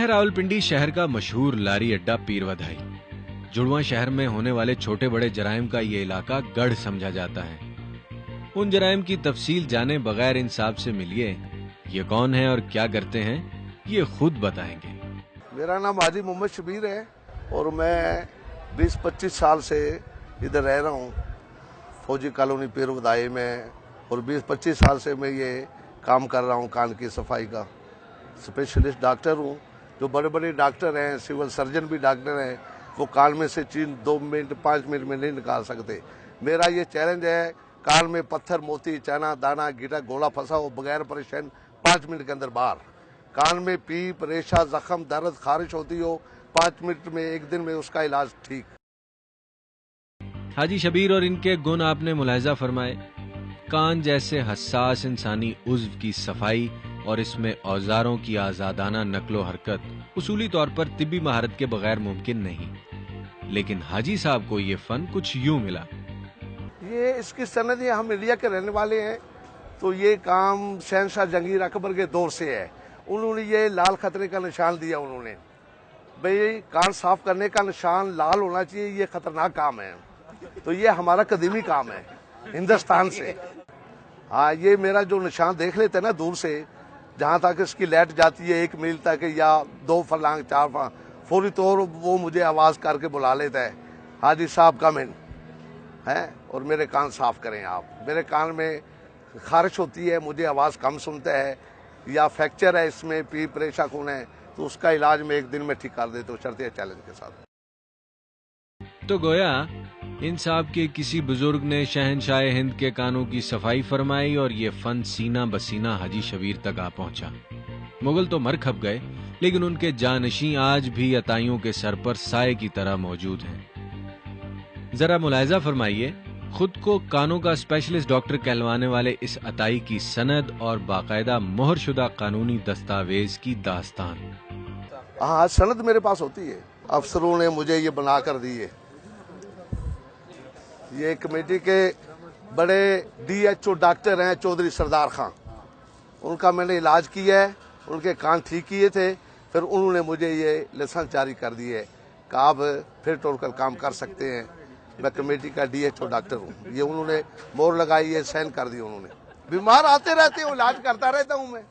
है रावलपिंडी शहर का मशहूर लारी अड्डा पीर वधाई। जुड़वा शहर में होने वाले छोटे बड़े जराइम का ये इलाका गढ़ समझा जाता है। उन जराइम की तफसील जाने बगैर इंसाफ से मिलिए, ये कौन है और क्या करते हैं ये खुद बताएंगे। मेरा नाम हाजी मोहम्मद शबीर है और मैं 20-25 साल से इधर रह रहा हूँ फौजी कॉलोनी पीर वधाई में, और 20-25 साल से मैं ये काम कर रहा हूँ। कान की सफाई का स्पेशलिस्ट डॉक्टर हूँ। जो बड़े बड़े डॉक्टर हैं, सिविल सर्जन भी डॉक्टर हैं, वो कान में से चीज 2 मिनट 5 मिनट में नहीं निकाल सकते। मेरा ये चैलेंज है, कान में पत्थर मोती चना दाना गीटा गोला फंसा हो बगैर परेशान 5 मिनट के अंदर बाहर। कान में पीप रेशा जख्म दर्द खारिश होती हो 5 मिनट में, 1 दिन में उसका इलाज ठीक। हाजी शबीर और इनके गुण आपने मुलाहिजा फरमाए। कान जैसे हसास इंसानी उज़्व की सफाई और इसमें औजारों की आजादाना नकलो हरकत उसूली तौर पर तिब्बी महारत के बगैर मुमकिन नहीं, लेकिन हाजी साहब को ये फन कुछ यूं मिला। ये इसकी सनद, हम इंडिया के रहने वाले हैं, तो ये काम शहनशाह जहांगीर अकबर के दौर से है। उन्होंने ये लाल खतरे का निशान दिया। उन्होंने भाई कान साफ करने का निशान लाल होना चाहिए, ये खतरनाक काम है। तो ये हमारा कदीमी काम है हिंदुस्तान से। हाँ, ये मेरा जो निशान देख लेते हैं ना दूर से, जहाँ तक इसकी लाइट जाती है 1 मील तक या 2 फरलांग 4 फरलांग, फौरी तौर वो मुझे आवाज करके बुला लेता है, हाजी साहब कम इन है और मेरे कान साफ करें आप। मेरे कान में खारिश होती है, मुझे आवाज कम सुनता है, या फ्रैक्चर है इसमें, पीप रेशा खून है, तो उसका इलाज मैं 1 दिन में ठीक कर देता हूँ शर्तिया चैलेंज के साथ। तो गोया इन साहब के किसी बुजुर्ग ने शहनशाह हिंद के कानों की सफाई फरमाई और ये फन सीना बसीना हाजी शबीर तक आ पहुंचा। मुगल तो मर खप गए, लेकिन उनके जानशी आज भी अताइयों के सर पर साए की तरह मौजूद हैं। जरा मुलाहिजा फरमाइए, खुद को कानों का स्पेशलिस्ट डॉक्टर कहलवाने वाले इस अताई की सनद और बाकायदा मोहरशुदा कानूनी दस्तावेज की दास्तान। हाँ, सनद मेरे पास होती है, अफसरों ने मुझे ये बना कर दी है। ये कमेटी के बड़े DHO डॉक्टर हैं चौधरी सरदार खान, उनका मैंने इलाज किया है, उनके कान ठीक किए थे, फिर उन्होंने मुझे ये लाइसेंस जारी कर दिए कि आप फिर टोटल काम कर सकते हैं। मैं कमेटी का DHO डॉक्टर हूँ। ये उन्होंने मोहर लगाई है, साइन कर दी उन्होंने। बीमार आते रहते हो, इलाज करता रहता हूँ मैं।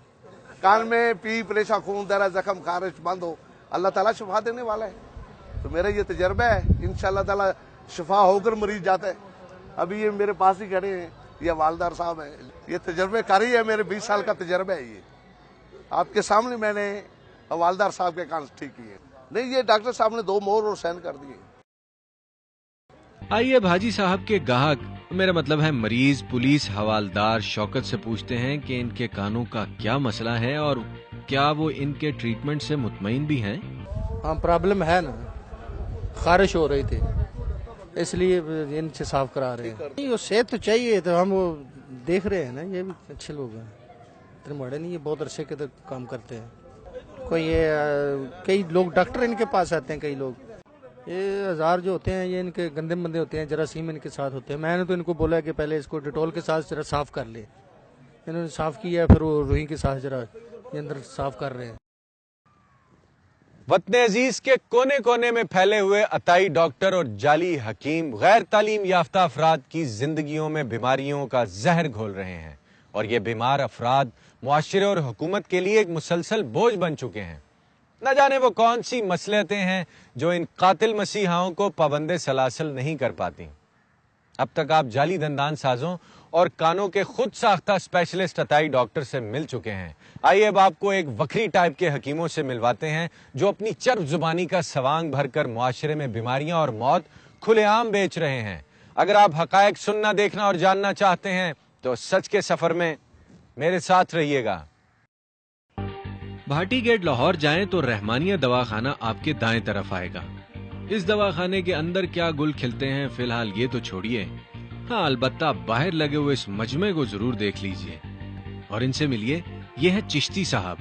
कान में पीप रेशा खून दर्द जख्म खारिश बंद हो, अल्लाह ताला शिफा देने वाला है। तो मेरा ये तजर्बा है, इंशाअल्लाह ताला शिफा होकर मरीज जाता है। अभी ये मेरे पास ही खड़े हैं, ये वालदार साहब हैं, ये तजर्बे कारी है, मेरे 20 साल का तजर्बा है। ये आपके सामने मैंने वालदार साहब के कान ठीक किए। नहीं, ये डॉक्टर साहब ने 2 मोहर और साइन कर दिए। आइए हाजी साहब के गाहक, मेरा मतलब है मरीज, पुलिस, हवालदार शौकत से पूछते हैं कि इनके कानों का क्या मसला है और क्या वो इनके ट्रीटमेंट से मुतमईन भी हैं। हाँ, प्रॉब्लम है ना, खारिश हो रही थी, इसलिए इनसे साफ करा रहे हैं। नहीं, वो सेहत तो चाहिए, तो हम वो देख रहे हैं ना, ये भी अच्छे लोग हैं, इतने बड़े नहीं, ये बहुत अरसे के तक काम करते हैं। कोई ये कई लोग डॉक्टर इनके पास आते हैं, कई लोग ये 1000 जो होते हैं, ये इनके गंदे मंदे होते हैं, जरासीम इनके साथ होते हैं। मैंने तो इनको बोला कि पहले इसको डिटॉल के साथ जरा साफ कर ले, इन्होंने साफ किया, फिर वो रूही के साथ जरा ये अंदर साफ कर रहे हैं। वतन अजीज के कोने कोने में फैले हुए अताई डॉक्टर और जाली हकीम गैर तालीम याफ्ता अफराद की जिंदगियों में बीमारियों का जहर घोल रहे हैं, और ये बीमार अफराद मुआशरे और हुकूमत के लिए एक मुसलसल बोझ बन चुके हैं। न जाने वो कौन सी मसलहतें हैं जो इन कातिल मसीहाओं को पाबंदे सलासल नहीं कर पाती। अब तक आप जाली दंदान साजों और कानों के खुद साख्ता स्पेशलिस्ट अताई डॉक्टर से मिल चुके हैं। आइए अब आपको एक वक्री टाइप के हकीमों से मिलवाते हैं जो अपनी चर्ब जुबानी का सवांग भरकर मुआशरे में बीमारियां और मौत खुलेआम बेच रहे हैं। अगर आप हकायक सुनना, देखना और जानना चाहते हैं तो सच के सफर में मेरे साथ रहिएगा। भाटी गेट लाहौर जाएं तो रहमानिया दवाखाना आपके दाएं तरफ आएगा। इस दवाखाने के अंदर क्या गुल खिलते हैं फिलहाल ये तो छोड़िए, हाँ अलबत्ता बाहर लगे हुए इस मजमे को जरूर देख लीजिए और इनसे मिलिए। ये है चिश्ती साहब,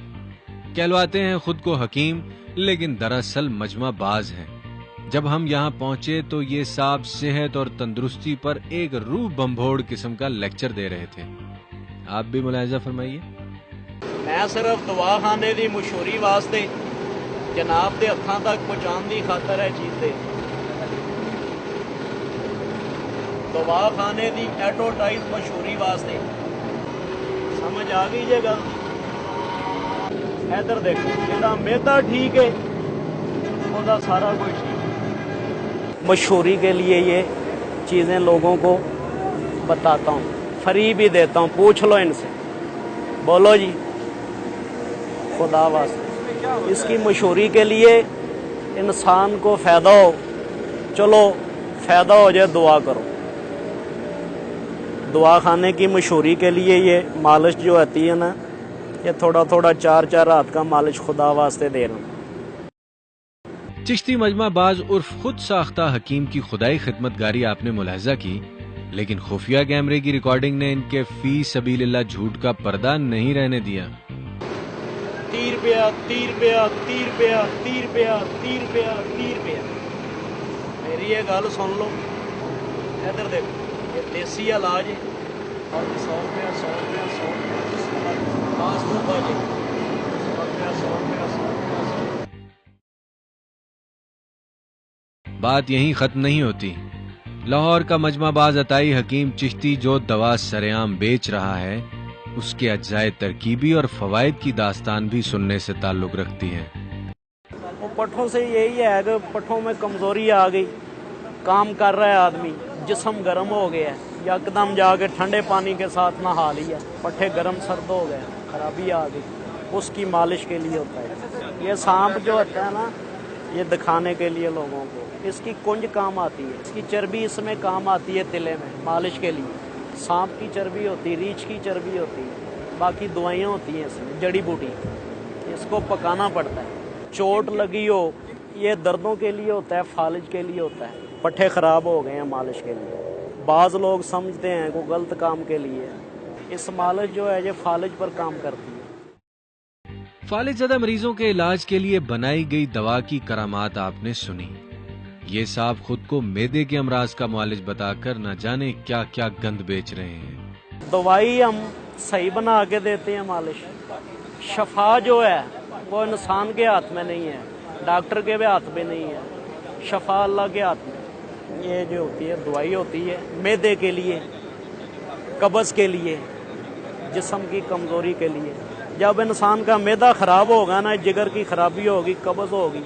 कहलवाते हैं खुद को हकीम, लेकिन दरअसल मजमा बाज हैं। जब हम यहाँ पहुंचे तो ये साहब सेहत और तंदुरुस्ती पर एक रूह बम्भोड़ किस्म का लेक्चर दे रहे थे। आप भी मुलाहिजा फरमाइए। मैं सिर्फ दवाखाने की मशहूरी वास्ते جناب دے ہتھاں تک پہنچان دی خاطر ہے چیز دے دوا خانے دی ایڈورٹائز مشہوری واسطے سمجھ آ گئی جے گل ادھر دیکھو جہاں میدا ٹھیک ہے وہ سارا کچھ ٹھیک مشہوری کے لیے یہ چیزیں لوگوں کو بتاتا ہوں فری بھی دیتا ہوں پوچھ لو ان سے بولو جی خدا واسطے اس کی مشہوری کے لیے انسان کو فائدہ ہو چلو فائدہ ہو جائے دعا کرو دعا خانے کی مشہوری کے لیے یہ مالش جو آتی ہے نا یہ تھوڑا تھوڑا 4 رات کا مالش خدا واسطے دے رہا ہوں چشتی مجمع باز عرف خود ساختہ حکیم کی خدائی خدمت گاری آپ نے ملاحظہ کی لیکن خفیہ کیمرے کی ریکارڈنگ نے ان کے فی سبیل اللہ جھوٹ کا پردہ نہیں رہنے دیا 30 روپیہ 30 روپیہ 30 روپیہ 30 روپیہ 30 روپیہ 30 روپیہ میری یہ گل سن لو ادھر دیکھو یہ دیسی علاج ہے اور 100 روپیہ 100 روپیہ 100 روپیہ پاس تو باجے 100 روپیہ 100 روپیہ 100 روپیہ بات یہیں ختم نہیں ہوتی لاہور کا مجمع باز عطائی حکیم چشتی جو دوا سرعام بیچ رہا ہے اس کے اجزائے ترکیبی اور فوائد کی داستان بھی سننے سے تعلق رکھتی ہے وہ پٹھوں سے یہی ہے کہ پٹھوں میں کمزوری آ گئی کام کر رہا ہے آدمی جسم گرم ہو گیا ہے یکدم جا کے ٹھنڈے پانی کے ساتھ نہا لیا پٹھے گرم سرد ہو گئے خرابی آ گئی اس کی مالش کے لیے ہوتا ہے یہ سانپ جو ہوتا ہے نا یہ دکھانے کے لیے لوگوں کو اس کی کنج کام آتی ہے اس کی چربی اس میں کام آتی ہے تلے میں مالش کے لیے سانپ کی چربی ہوتی ہے ریچھ کی چربی ہوتی ہے باقی دوائیاں ہوتی ہیں اس میں جڑی بوٹی اس کو پکانا پڑتا ہے چوٹ لگی ہو یہ دردوں کے لیے ہوتا ہے فالج کے لیے ہوتا ہے پٹھے خراب ہو گئے ہیں مالش کے لیے بعض لوگ سمجھتے ہیں کہ غلط کام کے لیے اس مالش جو ہے یہ فالج پر کام کرتی ہے فالج زدہ مریضوں کے علاج کے لیے بنائی گئی دوا کی کرامات آپ نے سنی یہ صاحب خود کو میدے کے امراض کا معالج بتا کر نہ جانے کیا کیا گند بیچ رہے ہیں دوائی ہم صحیح بنا کے دیتے ہیں مالش شفا جو ہے وہ انسان کے ہاتھ میں نہیں ہے ڈاکٹر کے بھی ہاتھ میں نہیں ہے شفا اللہ کے ہاتھ میں یہ جو ہوتی ہے دوائی ہوتی ہے میدے کے لیے قبض کے لیے جسم کی کمزوری کے لیے جب انسان کا میدا خراب ہوگا نا جگر کی خرابی ہوگی قبض ہوگی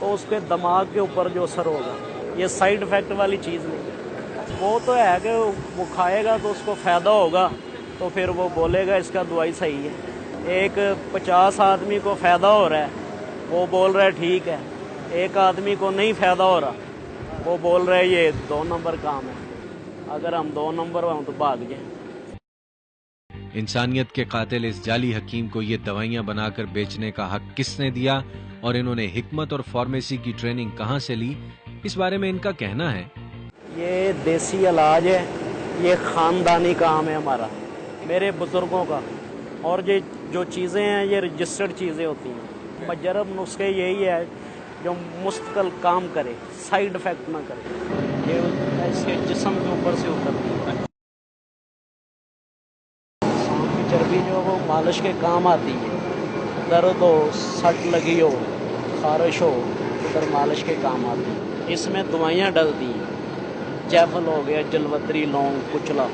تو اس کے دماغ کے اوپر جو اثر ہوگا یہ سائیڈ افیکٹ والی چیز نہیں وہ تو ہے کہ وہ کھائے گا تو اس کو فائدہ ہوگا تو پھر وہ بولے گا اس کا دوائی صحیح ہے ایک 50 آدمی کو فائدہ ہو رہا ہے وہ بول رہا ہے ٹھیک ہے ایک آدمی کو نہیں فائدہ ہو رہا وہ بول رہا ہے یہ 2 نمبر کام ہے اگر ہم 2 نمبر ہوں تو بھاگ جائیں انسانیت کے قاتل اس جعلی حکیم کو یہ دوائیاں بنا کر بیچنے کا حق کس نے دیا اور انہوں نے حکمت اور فارمیسی کی ٹریننگ کہاں سے لی اس بارے میں ان کا کہنا ہے یہ دیسی علاج ہے یہ خاندانی کام ہے ہمارا میرے بزرگوں کا اور یہ جو چیزیں ہیں یہ رجسٹرڈ چیزیں ہوتی ہیں مجرب نسخے یہی ہے جو مستقل کام کرے سائیڈ افیکٹ نہ کرے یہ ایسے جسم کے اوپر سے اترتی ہے سانپ کی چربی جو وہ مالش کے کام آتی ہے درد ہو سٹ لگی ہو خارش ہو ادھر مالش کے کام آتی ہے اس میں دوائیاں ڈلتی ہیں جیفل ہو گیا جلوتری لونگ کچلا